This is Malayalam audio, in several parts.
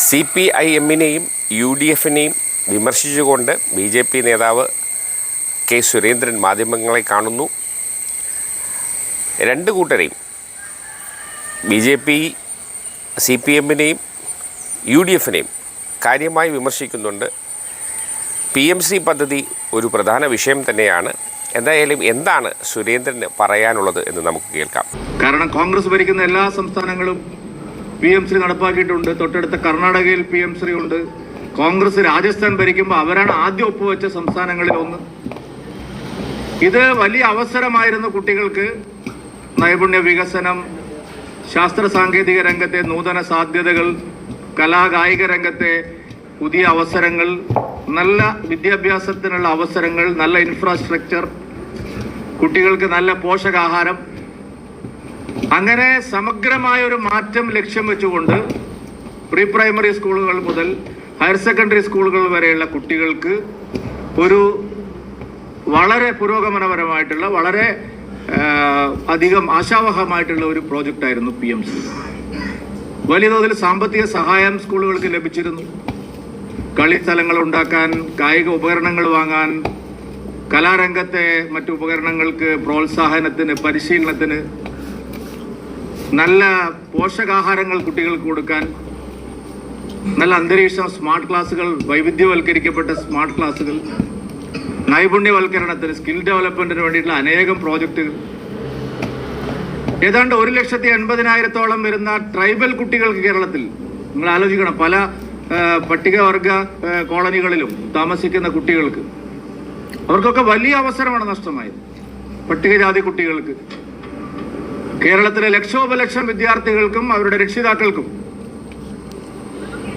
CPIM-നെയും UDF-നെയും വിമർശിച്ചുകൊണ്ട് BJP നേതാവ് കെ സുരേന്ദ്രൻ മാധ്യമങ്ങളെ കാണുന്നു. രണ്ട് കൂട്ടരെയും BJP CPM-നെയും UDF-നെയും കാര്യമായി വിമർശിക്കുന്നുണ്ട്. PMC പദ്ധതി ഒരു പ്രധാന വിഷയം തന്നെയാണ്. എന്തായാലും എന്താണ് സുരേന്ദ്രന് പറയാനുള്ളത് എന്ന് നമുക്ക് കേൾക്കാം. കാരണം കോൺഗ്രസ് ഭരിക്കുന്ന എല്ലാ സംസ്ഥാനങ്ങളും PMC നടപ്പാക്കിയിട്ടുണ്ട്. തൊട്ടടുത്ത കർണാടകയിൽ PMC ഉണ്ട്. കോൺഗ്രസ് രാജസ്ഥാൻ ഭരിക്കുമ്പോൾ അവരാണ് ആദ്യം ഒപ്പുവെച്ച സംസ്ഥാനങ്ങളിൽ ഒന്ന്. ഇത് വലിയ അവസരമായിരുന്നു കുട്ടികൾക്ക്. നൈപുണ്യ വികസനം, ശാസ്ത്ര സാങ്കേതിക രംഗത്തെ നൂതന സാധ്യതകൾ, കലാകായിക രംഗത്തെ പുതിയ അവസരങ്ങൾ, നല്ല വിദ്യാഭ്യാസത്തിനുള്ള അവസരങ്ങൾ, നല്ല ഇൻഫ്രാസ്ട്രക്ചർ, കുട്ടികൾക്ക് നല്ല പോഷകാഹാരം, അങ്ങനെ സമഗ്രമായ ഒരു മാറ്റം ലക്ഷ്യം വെച്ചുകൊണ്ട് പ്രീ പ്രൈമറി സ്കൂളുകൾ മുതൽ ഹയർ സെക്കൻഡറി സ്കൂളുകൾ വരെയുള്ള കുട്ടികൾക്ക് ഒരു വളരെ പുരോഗമനപരമായിട്ടുള്ള, വളരെ അധികം ആശാവഹമായിട്ടുള്ള ഒരു പ്രോജക്റ്റായിരുന്നു PMC. വലിയ തോതിൽ സാമ്പത്തിക സഹായം സ്കൂളുകൾക്ക് ലഭിച്ചിരുന്നു. കളിസ്ഥലങ്ങൾ ഉണ്ടാക്കാൻ, കായിക ഉപകരണങ്ങൾ വാങ്ങാൻ, കലാരംഗത്തെ മറ്റു ഉപകരണങ്ങൾക്ക് പ്രോത്സാഹനത്തിന്, പരിശീലനത്തിന്, നല്ല പോഷകാഹാരങ്ങൾ കുട്ടികൾക്ക് കൊടുക്കാൻ, നല്ല അന്തരീക്ഷം, സ്മാർട്ട് ക്ലാസുകൾ, വൈവിധ്യവൽക്കരിക്കപ്പെട്ട സ്മാർട്ട് ക്ലാസുകൾ, നൈപുണ്യവൽക്കരണത്തിന്, സ്കിൽ ഡെവലപ്മെന്റിന് വേണ്ടിയിട്ടുള്ള അനേകം പ്രോജക്റ്റുകൾ. ഏതാണ്ട് 1,80,000-ഓളം വരുന്ന ട്രൈബൽ കുട്ടികൾക്ക് കേരളത്തിൽ, നിങ്ങൾ ആലോചിക്കണം, പല പട്ടികവർഗ കോളനികളിലും താമസിക്കുന്ന കുട്ടികൾക്ക്, അവർക്കൊക്കെ വലിയ അവസരമാണ് നഷ്ടമായത്. പട്ടികജാതി കുട്ടികൾക്ക്, കേരളത്തിലെ ലക്ഷോപലക്ഷം വിദ്യാർത്ഥികൾക്കും അവരുടെ രക്ഷിതാക്കൾക്കും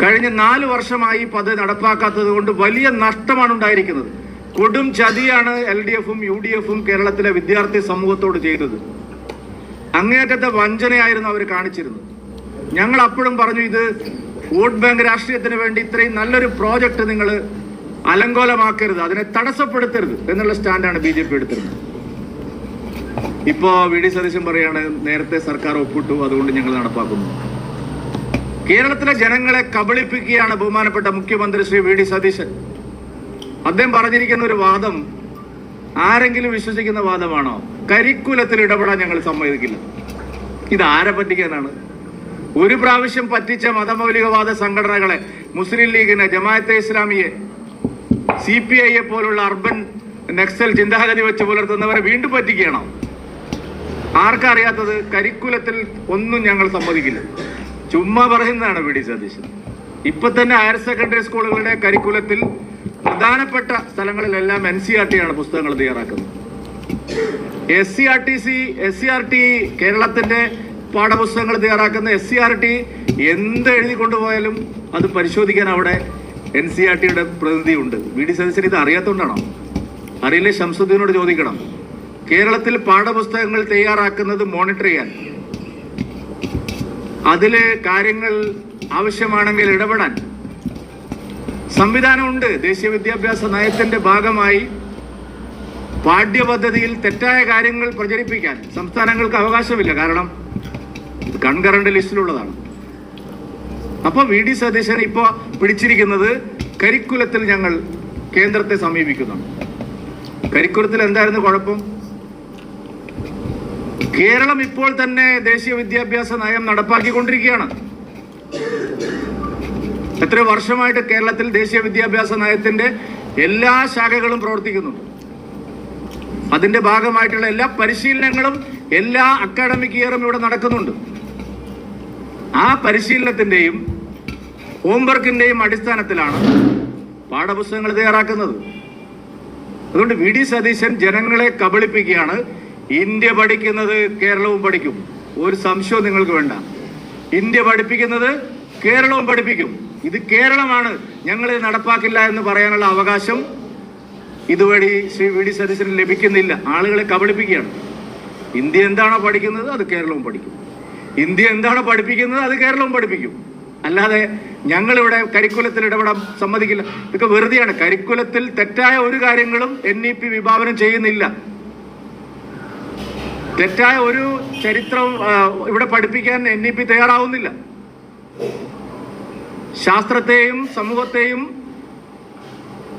കഴിഞ്ഞ 4 വർഷമായി പദ്ധതി നടപ്പാക്കാത്തത് കൊണ്ട് വലിയ നഷ്ടമാണ് ഉണ്ടായിരിക്കുന്നത്. കൊടും ചതിയാണ് LDF-ഉം UDF-ഉം കേരളത്തിലെ വിദ്യാർത്ഥി സമൂഹത്തോട് ചെയ്തത്. അങ്ങേയറ്റത്തെ വഞ്ചനയായിരുന്നു അവർ കാണിച്ചിരുന്നത്. ഞങ്ങൾ അപ്പോഴും പറഞ്ഞു, ഇത് വോട്ട് ബാങ്ക് രാഷ്ട്രീയത്തിന് വേണ്ടി ഇത്രയും നല്ലൊരു പ്രോജക്റ്റ് നിങ്ങൾ അലങ്കോലമാക്കരുത്, അതിനെ തടസ്സപ്പെടുത്തരുത് എന്നുള്ള സ്റ്റാൻഡാണ് BJP എടുത്തിരുന്നത്. ഇപ്പോ VD സതീശൻ പറയാണ്, നേരത്തെ സർക്കാർ ഒപ്പിട്ടു, അതുകൊണ്ട് ഞങ്ങൾ നടപ്പാക്കുന്നു. കേരളത്തിലെ ജനങ്ങളെ കബളിപ്പിക്കുകയാണ് ബഹുമാനപ്പെട്ട മുഖ്യമന്ത്രി ശ്രീ VD സതീശൻ. അദ്ദേഹം പറഞ്ഞിരിക്കുന്ന ഒരു വാദം ആരെങ്കിലും വിശ്വസിക്കുന്ന വാദമാണോ? കരിക്കുലത്തിൽ ഇടപെടാൻ ഞങ്ങൾ സമ്മതിക്കില്ല. ഇത് ആരെ പറ്റിക്കാനാണ്? ഒരു പ്രാവശ്യം പറ്റിച്ച മതമൗലികവാദ സംഘടനകളെ, മുസ്ലിം ലീഗിനെ, ജമാഅത്തെ ഇസ്ലാമിയെ, CPI-യെ പോലുള്ള അർബൻ നക്സൽ ചിന്താഗതി വെച്ച് പുലർത്തുന്നവരെ വീണ്ടും പറ്റിക്കുകയാണോ? ആർക്കറിയാത്തത്? കരിക്കുലത്തിൽ ഒന്നും ഞങ്ങൾ സമ്മതിക്കില്ല. ചുമ്മാ പറയുന്നതാണ് VD സതീശൻ. ഇപ്പൊ തന്നെ ഹയർ സെക്കൻഡറി സ്കൂളുകളുടെ കരിക്കുലത്തിൽ പ്രധാനപ്പെട്ട സ്ഥലങ്ങളിലെല്ലാം NCERT-ആണ് പുസ്തകങ്ങൾ തയ്യാറാക്കുന്നത്. SCRT കേരളത്തിന്റെ പാഠപുസ്തകങ്ങൾ തയ്യാറാക്കുന്ന SCRT എന്ത് എഴുതി കൊണ്ടുപോയാലും അത് പരിശോധിക്കാൻ അവിടെ NCERT-യുടെ പ്രതിനിധിയുണ്ട്. VD സതീശൻ ഇത് അറിയാത്തതുകൊണ്ടാണോ? അറിയില്ലേ? ശംസുദ്ദീനോട് ചോദിക്കണം. കേരളത്തിൽ പാഠപുസ്തകങ്ങൾ തയ്യാറാക്കുന്നത് മോണിറ്റർ ചെയ്യാൻ, അതില് കാര്യങ്ങൾ ആവശ്യമാണെങ്കിൽ ഇടപെടാൻ സംവിധാനമുണ്ട്. ദേശീയ വിദ്യാഭ്യാസ നയത്തിന്റെ ഭാഗമായി പാഠ്യപദ്ധതിയിൽ തെറ്റായ കാര്യങ്ങൾ പ്രചരിപ്പിക്കാൻ സംസ്ഥാനങ്ങൾക്ക് അവകാശമില്ല. കാരണം കൺകറന്റ് ലിസ്റ്റിലുള്ളതാണ്. അപ്പൊ VD സതീശൻ ഇപ്പോ പിടിച്ചിരിക്കുന്നത് കരിക്കുലത്തിൽ ഞങ്ങൾ കേന്ദ്രത്തെ സമീപിക്കുന്നതാണ്. കരിക്കുലത്തിൽ എന്തായിരുന്നു കുഴപ്പം? കേരളം ഇപ്പോൾ തന്നെ ദേശീയ വിദ്യാഭ്യാസ നയം നടപ്പാക്കിക്കൊണ്ടിരിക്കുകയാണ്. എത്ര വർഷമായിട്ട് കേരളത്തിൽ ദേശീയ വിദ്യാഭ്യാസ നയത്തിന്റെ എല്ലാ ശാഖകളും പ്രവർത്തിക്കുന്നുണ്ട്. അതിന്റെ ഭാഗമായിട്ടുള്ള എല്ലാ പരിശീലനങ്ങളും എല്ലാ അക്കാഡമിക് ഇയറും ഇവിടെ നടക്കുന്നുണ്ട്. ആ പരിശീലനത്തിന്റെയും ഹോംവർക്കിന്റെയും അടിസ്ഥാനത്തിലാണ് പാഠപുസ്തകങ്ങൾ തയ്യാറാക്കുന്നത്. അതുകൊണ്ട് VD സതീശൻ ജനങ്ങളെ കബളിപ്പിക്കുകയാണ്. ഇന്ത്യ പഠിക്കുന്നത് കേരളവും പഠിക്കും, ഒരു സംശയവും നിങ്ങൾക്ക് വേണ്ട. ഇന്ത്യ പഠിപ്പിക്കുന്നത് കേരളവും പഠിപ്പിക്കും. ഇത് കേരളമാണ്, ഞങ്ങൾ ഇത് നടപ്പാക്കില്ല എന്ന് പറയാനുള്ള അവകാശം ഇതുവഴി ശ്രീ VD സതീശന് ലഭിക്കുന്നില്ല. ആളുകളെ കബളിപ്പിക്കുകയാണ്. ഇന്ത്യ എന്താണോ പഠിക്കുന്നത് അത് കേരളവും പഠിക്കും, ഇന്ത്യ എന്താണോ പഠിപ്പിക്കുന്നത് അത് കേരളവും പഠിപ്പിക്കും. അല്ലാതെ ഞങ്ങളിവിടെ കരിക്കുലത്തിൽ ഇടപെടാൻ സമ്മതിക്കില്ല. ഇതൊക്കെ വെറുതെയാണ്. കരിക്കുലത്തിൽ തെറ്റായ ഒരു കാര്യങ്ങളും NEP വിഭാവനം ചെയ്യുന്നില്ല. തെറ്റായ ഒരു ചരിത്രം ഇവിടെ പഠിപ്പിക്കാൻ NEP തയ്യാറാവുന്നില്ല. ശാസ്ത്രത്തെയും സമൂഹത്തെയും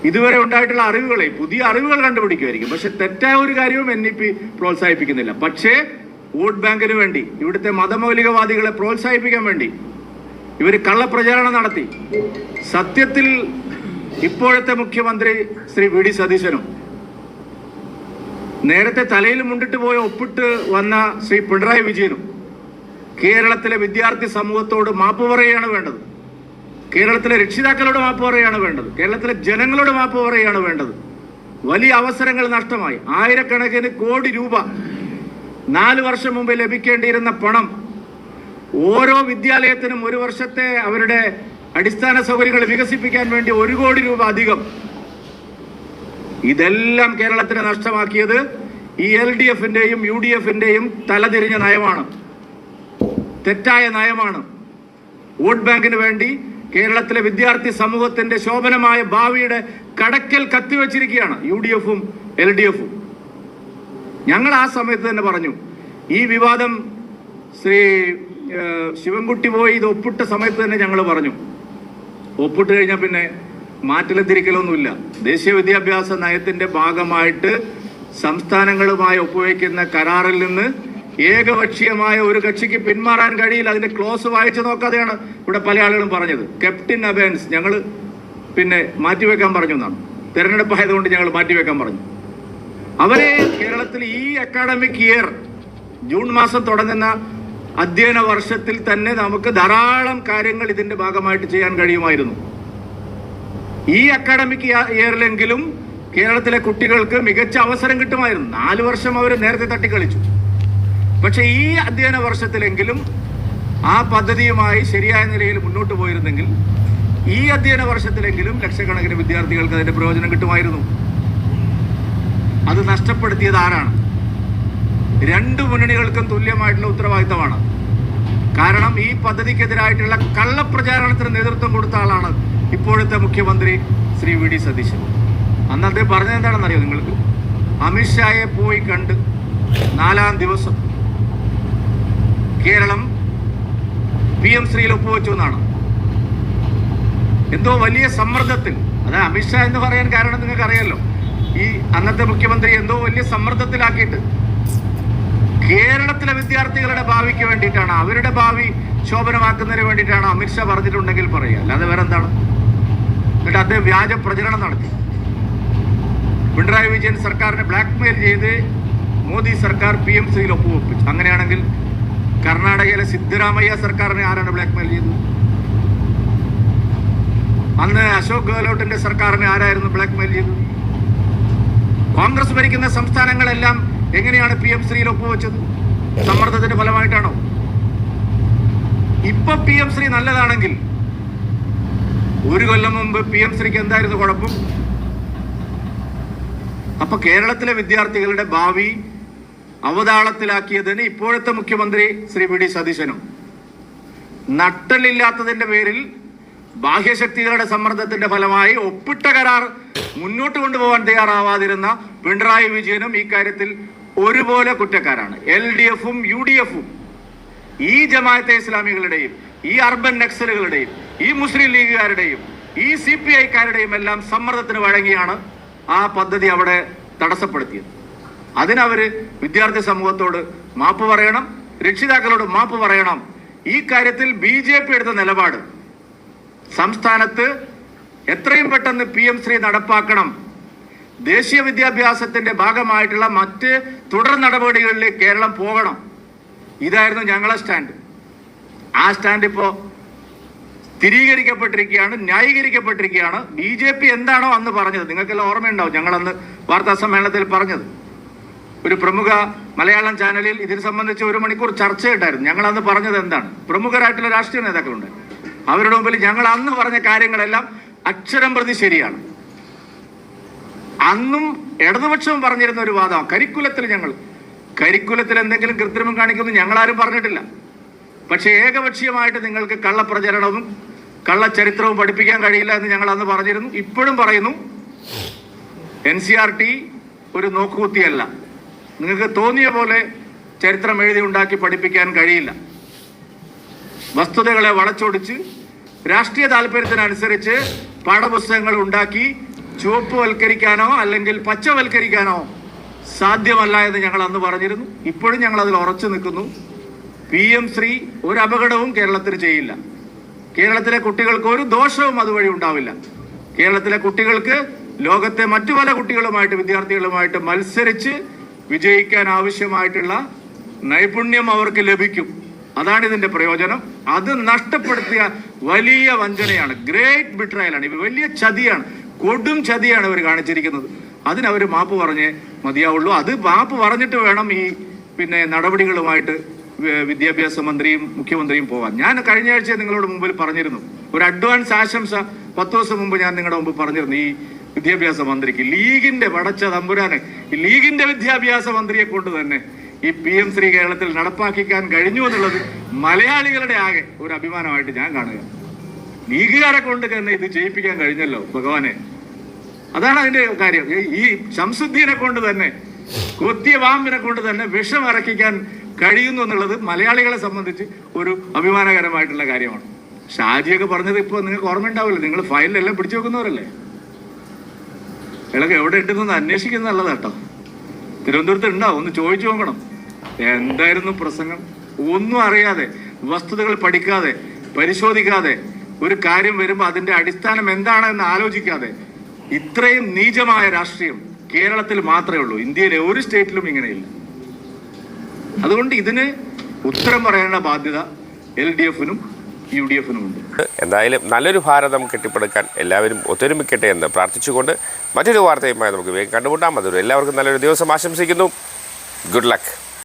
ഇതുവരെ ഉണ്ടായിട്ടുള്ള അറിവുകളെ പുതിയ അറിവുകൾ കണ്ടുപിടിക്കുമായിരിക്കും. പക്ഷെ തെറ്റായ ഒരു കാര്യവും NEP പ്രോത്സാഹിപ്പിക്കുന്നില്ല. പക്ഷേ വോട്ട് ബാങ്കിന് വേണ്ടി, ഇവിടുത്തെ മതമൗലികവാദികളെ പ്രോത്സാഹിപ്പിക്കാൻ വേണ്ടി ഇവർ കള്ളപ്രചാരണം നടത്തി. സത്യത്തിൽ ഇപ്പോഴത്തെ മുഖ്യമന്ത്രി ശ്രീ VD സതീശനും നേരത്തെ തലയിൽ മുണ്ടിട്ട് പോയ ഒപ്പിട്ട് വന്ന ശ്രീ പിണറായി വിജയനും കേരളത്തിലെ വിദ്യാർത്ഥി സമൂഹത്തോട് മാപ്പ് പറയുകയാണ് വേണ്ടത്. കേരളത്തിലെ രക്ഷിതാക്കളോട് മാപ്പ് പറയുകയാണ് വേണ്ടത്. കേരളത്തിലെ ജനങ്ങളോട് മാപ്പ് പറയുകയാണ് വേണ്ടത്. വലിയ അവസരങ്ങൾ നഷ്ടമായി. ആയിരക്കണക്കിന് കോടി രൂപ 4 വർഷം മുമ്പ് ലഭിക്കേണ്ടിയിരുന്ന പണം ഓരോ വിദ്യാലയത്തിനും ഒരു വർഷത്തെ അവരുടെ അടിസ്ഥാന സൗകര്യങ്ങൾ വികസിപ്പിക്കാൻ വേണ്ടി 1 കോടി രൂപ അധികം, ഇതെല്ലാം കേരളത്തിന് നഷ്ടമാക്കിയത് ഈ LDF-ന്റെയും UDF-ന്റെയും തലതിരിഞ്ഞ നയമാണ്, തെറ്റായ നയമാണ്. വോട്ട് ബാങ്കിന് വേണ്ടി കേരളത്തിലെ വിദ്യാർത്ഥി സമൂഹത്തിന്റെ ശോഭനമായ ഭാവിയുടെ കടക്കൽ കത്തിവെച്ചിരിക്കുകയാണ് UDF-ഉം LDF-ഉം. ഞങ്ങൾ ആ സമയത്ത് തന്നെ പറഞ്ഞു, ഈ വിവാദം ശ്രീ ശിവൻകുട്ടി പോയി ഇത് ഒപ്പിട്ട സമയത്ത് തന്നെ ഞങ്ങൾ പറഞ്ഞു, ഒപ്പിട്ട് കഴിഞ്ഞാൽ പിന്നെ മാറ്റലും തിരിക്കലൊന്നുമില്ല. ദേശീയ വിദ്യാഭ്യാസ നയത്തിന്റെ ഭാഗമായിട്ട് സംസ്ഥാനങ്ങളുമായി ഒപ്പുവെക്കുന്ന കരാറിൽ നിന്ന് ഏകപക്ഷീയമായ ഒരു കക്ഷിക്ക് പിന്മാറാൻ കഴിയില്ല. അതിന്റെ ക്ലോസ് വായിച്ചു നോക്കാതെയാണ് ഇവിടെ പല ആളുകളും പറഞ്ഞത്. കെപ്റ്റിൻ അബേൻസ് ഞങ്ങൾ പിന്നെ മാറ്റിവെക്കാൻ പറഞ്ഞു എന്നാണ്. തെരഞ്ഞെടുപ്പ് ആയതുകൊണ്ട് ഞങ്ങൾ മാറ്റിവെക്കാൻ പറഞ്ഞു. അവരെ കേരളത്തിൽ ഈ അക്കാഡമിക് ഇയർ ജൂൺ മാസം തുടങ്ങുന്ന അധ്യയന വർഷത്തിൽ തന്നെ നമുക്ക് ധാരാളം കാര്യങ്ങൾ ഇതിന്റെ ഭാഗമായിട്ട് ചെയ്യാൻ കഴിയുമായിരുന്നു. ഈ അക്കാഡമിക് ഇയറിലെങ്കിലും കേരളത്തിലെ കുട്ടികൾക്ക് മികച്ച അവസരം കിട്ടുമായിരുന്നു. 4 വർഷം അവർ നേരത്തെ തട്ടിക്കളിച്ചു. പക്ഷെ ഈ അധ്യയന വർഷത്തിലെങ്കിലും ആ പദ്ധതിയുമായി ശരിയായ നിലയിൽ മുന്നോട്ട് പോയിരുന്നെങ്കിൽ ഈ അധ്യയന വർഷത്തിലെങ്കിലും ലക്ഷക്കണക്കിന് വിദ്യാർത്ഥികൾക്ക് അതിന്റെ പ്രയോജനം കിട്ടുമായിരുന്നു. അത് നഷ്ടപ്പെടുത്തിയത് ആരാണ്? 2 മുന്നണികൾക്കും തുല്യമായിട്ടുള്ള ഉത്തരവാദിത്തമാണ്. കാരണം ഈ പദ്ധതിക്കെതിരായിട്ടുള്ള കള്ളപ്രചാരണത്തിന് നേതൃത്വം കൊടുത്ത ആളാണ് ഇപ്പോഴത്തെ മുഖ്യമന്ത്രി ശ്രീ VD സതീശൻ. അന്ന് അദ്ദേഹം പറഞ്ഞത് എന്താണെന്നറിയോ നിങ്ങൾക്ക്? അമിത്ഷായെ പോയി കണ്ട് 4-ാം ദിവസം കേരളം PM ശ്രീയിൽ ഒപ്പുവെച്ചു എന്നാണ്. എന്തോ വലിയ സമ്മർദ്ദത്തിൽ, അതായത് അമിത്ഷാ എന്ന് പറയാൻ കാരണം നിങ്ങൾക്ക് അറിയാലോ, ഈ അന്നത്തെ മുഖ്യമന്ത്രി എന്തോ വലിയ സമ്മർദ്ദത്തിലാക്കിയിട്ട് കേരളത്തിലെ വിദ്യാർത്ഥികളുടെ ഭാവിക്ക് വേണ്ടിയിട്ടാണ്, അവരുടെ ഭാവി ശോഭനമാക്കുന്നതിന് വേണ്ടിയിട്ടാണ് അമിത്ഷാ പറഞ്ഞിട്ടുണ്ടെങ്കിൽ പറയുക, അല്ലാതെ വേറെ എന്താണ്? എന്നിട്ട് അദ്ദേഹം വ്യാജ പ്രചരണം നടത്തി. പിണറായി വിജയൻ സർക്കാരിനെ ബ്ലാക്ക്മെയിൽ ചെയ്ത് മോദി സർക്കാർ PM ശ്രീയിൽ ഒപ്പുവെപ്പിച്ചു. അങ്ങനെയാണെങ്കിൽ കർണാടകയിലെ സിദ്ധരാമയ്യ സർക്കാരിനെ ആരാണ് ബ്ലാക്ക്മെയിൽ ചെയ്തത്? അന്ന് അശോക് ഗെഹ്ലോട്ടിന്റെ സർക്കാരിനെ ആരായിരുന്നു ബ്ലാക്ക്മെയിൽ ചെയ്തത്? കോൺഗ്രസ് ഭരിക്കുന്ന സംസ്ഥാനങ്ങളെല്ലാം എങ്ങനെയാണ് PM ശ്രീയിൽ ഒപ്പുവെച്ചത്? സമ്മർദ്ദത്തിന്റെ ഫലമായിട്ടാണോ? ഇപ്പൊ PM ശ്രീ നല്ലതാണെങ്കിൽ 1 കൊല്ലം മുമ്പ് PM ശ്രീക്ക് എന്തായിരുന്നു കുഴപ്പം? അപ്പൊ കേരളത്തിലെ വിദ്യാർത്ഥികളുടെ ഭാവി അവതാളത്തിലാക്കിയതിന് ഇപ്പോഴത്തെ മുഖ്യമന്ത്രി ശ്രീ VD സതീശനും, നട്ടലില്ലാത്തതിന്റെ പേരിൽ ബാഹ്യശക്തികളുടെ സമ്മർദ്ദത്തിന്റെ ഫലമായി ഒപ്പിട്ട കരാർ മുന്നോട്ട് കൊണ്ടുപോകാൻ തയ്യാറാവാതിരുന്ന പിണറായി വിജയനും ഈ കാര്യത്തിൽ ഒരുപോലെ കുറ്റക്കാരാണ്. LDF-ഉം UDF-ഉം ഈ ജമാഅത്തെ ഇസ്ലാമികളുടെയും ഈ അർബൻ നക്സലുകളുടെയും ഈ മുസ്ലിം ലീഗുകാരുടെയും ഈ CPI-ക്കാരുടെയും എല്ലാം സമ്മർദ്ദത്തിന് വഴങ്ങിയാണ് ആ പദ്ധതി അവിടെ തടസ്സപ്പെടുത്തിയത്. അതിനവര് വിദ്യാർത്ഥി സമൂഹത്തോട് മാപ്പ് പറയണം, രക്ഷിതാക്കളോട് മാപ്പ് പറയണം. ഈ കാര്യത്തിൽ BJP എടുത്ത നിലപാട് സംസ്ഥാനത്ത് എത്രയും പെട്ടെന്ന് PM ശ്രീ നടപ്പാക്കണം. ദേശീയ വിദ്യാഭ്യാസത്തിന്റെ ഭാഗമായിട്ടുള്ള മറ്റ് തുടർ നടപടികളിലേക്ക് കേരളം പോകണം. ഇതായിരുന്നു ഞങ്ങളെ സ്റ്റാൻഡ്. ആ സ്റ്റാൻഡ് ഇപ്പോ സ്ഥിരീകരിക്കപ്പെട്ടിരിക്കുകയാണ്, ന്യായീകരിക്കപ്പെട്ടിരിക്കുകയാണ്. BJP എന്താണോ അന്ന് പറഞ്ഞത്, നിങ്ങൾക്കെല്ലാം ഓർമ്മയുണ്ടാവും, ഞങ്ങളന്ന് വാർത്താ സമ്മേളനത്തിൽ പറഞ്ഞത്. ഒരു പ്രമുഖ മലയാളം ചാനലിൽ ഇതിനെ സംബന്ധിച്ച് 1 മണിക്കൂർ ചർച്ച ഉണ്ടായിരുന്നു. ഞങ്ങളന്ന് പറഞ്ഞത് എന്താണ്? പ്രമുഖരായിട്ടുള്ള രാഷ്ട്രീയ നേതാക്കളുണ്ട്, അവരുടെ മുമ്പിൽ ഞങ്ങൾ അന്ന് പറഞ്ഞ കാര്യങ്ങളെല്ലാം അക്ഷരം പ്രതി ശരിയാണ്. അന്നും ഇടതുപക്ഷവും പറഞ്ഞിരുന്ന ഒരു വാദം, കരിക്കുലത്തിൽ എന്തെങ്കിലും കൃത്രിമം കാണിക്കുമെന്ന് ഞങ്ങളാരും പറഞ്ഞിട്ടില്ല. പക്ഷെ ഏകപക്ഷീയമായിട്ട് നിങ്ങൾക്ക് കള്ളപ്രചരണവും കള്ളച്ചരിത്രവും പഠിപ്പിക്കാൻ കഴിയില്ല എന്ന് ഞങ്ങൾ അന്ന് പറഞ്ഞിരുന്നു. ഇപ്പോഴും പറയുന്നു, NCERT ഒരു നോക്കുകുത്തിയല്ല. നിങ്ങൾക്ക് തോന്നിയ പോലെ ചരിത്രം എഴുതി ഉണ്ടാക്കി പഠിപ്പിക്കാൻ കഴിയില്ല. വസ്തുതകളെ വളച്ചൊടിച്ച് രാഷ്ട്രീയ താല്പര്യത്തിനനുസരിച്ച് പാഠപുസ്തകങ്ങൾ ഉണ്ടാക്കി ചുവപ്പുവൽക്കരിക്കാനോ അല്ലെങ്കിൽ പച്ചവൽക്കരിക്കാനോ സാധ്യമല്ല എന്ന് ഞങ്ങൾ അന്ന് പറഞ്ഞിരുന്നു. ഇപ്പോഴും ഞങ്ങൾ അതിൽ ഉറച്ചു നിൽക്കുന്നു. PM ശ്രീ ഒരു അപകടവും കേരളത്തിന് ചെയ്യില്ല. കേരളത്തിലെ കുട്ടികൾക്ക് ഒരു ദോഷവും അതുവഴി ഉണ്ടാവില്ല. കേരളത്തിലെ കുട്ടികൾക്ക് ലോകത്തെ മറ്റു പല കുട്ടികളുമായിട്ട് വിദ്യാർത്ഥികളുമായിട്ട് മത്സരിച്ച് വിജയിക്കാൻ ആവശ്യമായിട്ടുള്ള നൈപുണ്യം അവർക്ക് ലഭിക്കും. അതാണ് ഇതിന്റെ പ്രയോജനം. അത് നഷ്ടപ്പെടുത്തിയ വലിയ വഞ്ചനയാണ്, ഗ്രേറ്റ് ബിട്രയലാണ്, വലിയ ചതിയാണ്, കൊടും ചതിയാണ് ഇവർ കാണിച്ചിരിക്കുന്നത്. അതിനവർ മാപ്പ് പറഞ്ഞേ മതിയാവുള്ളൂ. അത് മാപ്പ് പറഞ്ഞിട്ട് വേണം ഈ നടപടികളുമായിട്ട് വിദ്യാഭ്യാസ മന്ത്രിയും മുഖ്യമന്ത്രിയും പോകാൻ. ഞാൻ കഴിഞ്ഞ ആഴ്ച നിങ്ങളുടെ മുമ്പിൽ പറഞ്ഞിരുന്നു, ഒരു അഡ്വാൻസ് ആശംസ 10 ദിവസം മുമ്പ് ഞാൻ നിങ്ങളുടെ മുമ്പ് പറഞ്ഞിരുന്നു. ഈ വിദ്യാഭ്യാസ മന്ത്രിക്ക് ലീഗിന്റെ വടച്ച തമ്പുരാനെ, ഈ ലീഗിന്റെ വിദ്യാഭ്യാസ മന്ത്രിയെ കൊണ്ട് തന്നെ ഈ PM ശ്രീ കേരളത്തിൽ നടപ്പാക്കിക്കാൻ കഴിഞ്ഞു എന്നുള്ളത് മലയാളികളുടെ ആകെ ഒരു അഭിമാനമായിട്ട് ഞാൻ കാണുക. ലീഗുകാരെ കൊണ്ട് തന്നെ ഇത് ചെയ്യിപ്പിക്കാൻ കഴിഞ്ഞല്ലോ ഭഗവാനെ. അതാണ് അതിന്റെ കാര്യം. ഈ ശംസുദ്ദീനെ കൊണ്ട് തന്നെ, കൊത്തിയ പാമ്പിനെ കൊണ്ട് തന്നെ വിഷം ഇറക്കിക്കാൻ കഴിയുന്നു എന്നുള്ളത് മലയാളികളെ സംബന്ധിച്ച് ഒരു അഭിമാനകരമായിട്ടുള്ള കാര്യമാണ്. ഷാജിയൊക്കെ പറഞ്ഞത് ഇപ്പോൾ നിങ്ങൾക്ക് ഓർമ്മ ഉണ്ടാവില്ല, നിങ്ങൾ ഫയലിലെല്ലാം പിടിച്ചു വെക്കുന്നവരല്ലേ. ഇളക്ക് എവിടെ ഉണ്ടെന്ന് അന്വേഷിക്കുന്നുള്ളത് കേട്ടോ. തിരുവനന്തപുരത്ത് ഉണ്ടാവും, ഒന്ന് ചോദിച്ചു നോക്കണം. എന്തായിരുന്നു പ്രസംഗം? ഒന്നും അറിയാതെ, വസ്തുതകൾ പഠിക്കാതെ, പരിശോധിക്കാതെ, ഒരു കാര്യം വരുമ്പോൾ അതിന്റെ അടിസ്ഥാനം എന്താണെന്ന് ആലോചിക്കാതെ, ഇത്രയും നീചമായ രാഷ്ട്രീയം കേരളത്തിൽ മാത്രമേ ഉള്ളൂ. ഇന്ത്യയിലെ ഒരു സ്റ്റേറ്റിലും ഇങ്ങനെയില്ല. അതുകൊണ്ട് ഇതിന് ഉത്തരം പറയേണ്ട ബാധ്യത LDF-നും UDF-നും ഉണ്ട്. എന്തായാലും നല്ലൊരു ഭാരതം കെട്ടിപ്പടുക്കാൻ എല്ലാവരും ഒത്തൊരുമിക്കട്ടെ എന്ന് പ്രാർത്ഥിച്ചുകൊണ്ട് മറ്റൊരു വാർത്തയുമായി നമുക്ക് വേഗം കണ്ടുമുട്ടാം. അതൊരു എല്ലാവർക്കും നല്ലൊരു ദിവസം ആശംസിക്കുന്നു. Good luck.